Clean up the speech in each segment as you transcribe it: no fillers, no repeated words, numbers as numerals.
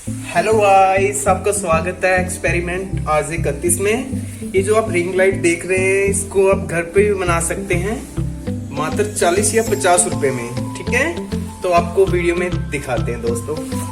Hello guys, आपका स्वागत है एक्सपेरिमेंट आज 31 में। ये जो आप रिंग लाइट देख रहे हैं, इसको आप घर पे भी बना सकते हैं मात्र 40 या 50 रुपए में। ठीक है, तो आपको वीडियो में दिखाते हैं दोस्तों।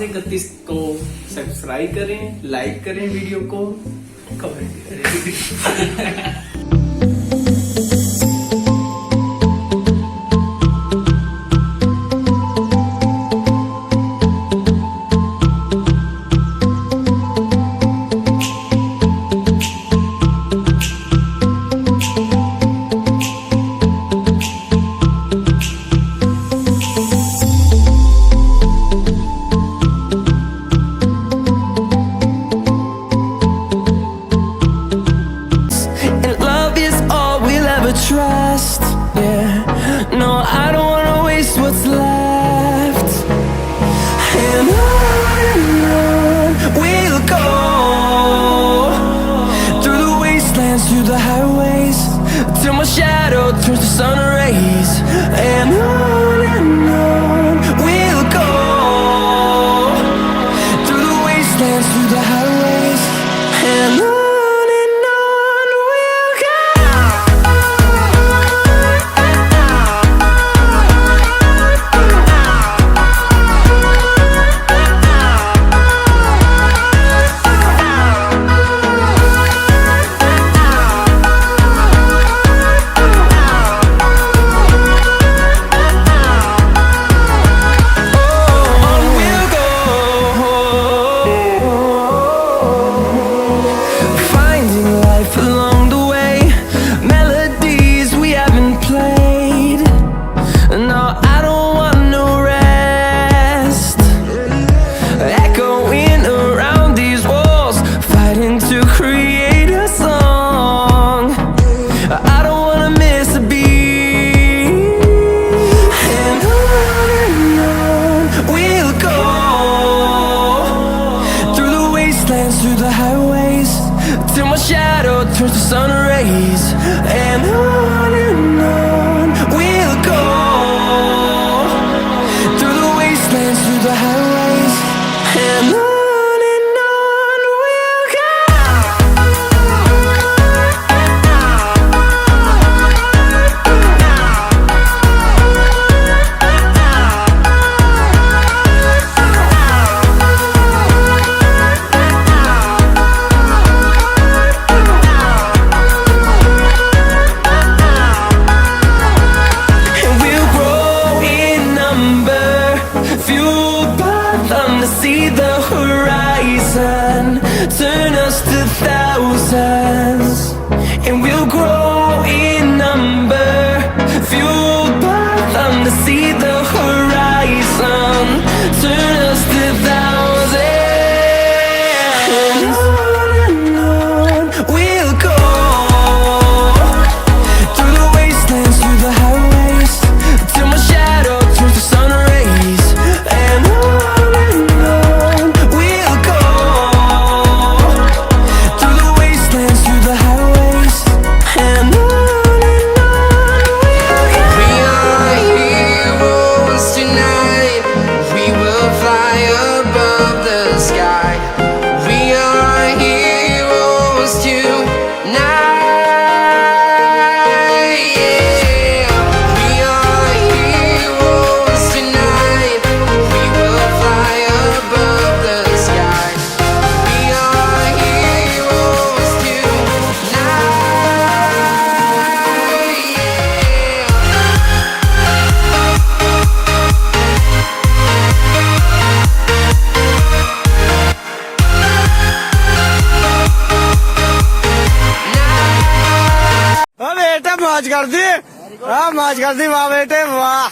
आज 31 को सब्सक्राइब करें, लाइक करें वीडियो को, कमेंट करें। Trust, yeah. No, I don't wanna waste what's left. And on we'll go, through the wastelands, through the highways, till my shadow turns to sun rays. And on we'll go, through the wastelands, through the highways, and on. Through the highways, till my shadow turns to sun rays. And on we'll go, through the wastelands, through the highways, and on we'll go. See the horizon turn us to thousands, and we'll grow in number, fueled by them to see the horizon turn us to thousands. And on we'll go, through the wastelands, through the highways, till my shadow turns to sun rays. And on मौज कर दी, मौज कर दी, वाह बेटे वाह।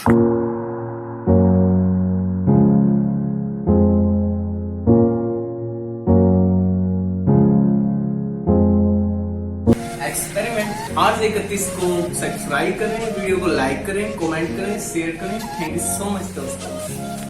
Experiment आज 31 को subscribe करें, वीडियो को लाइक करें, कमेंट करें, शेयर करें। थैंक यू सो मच दोस्तों।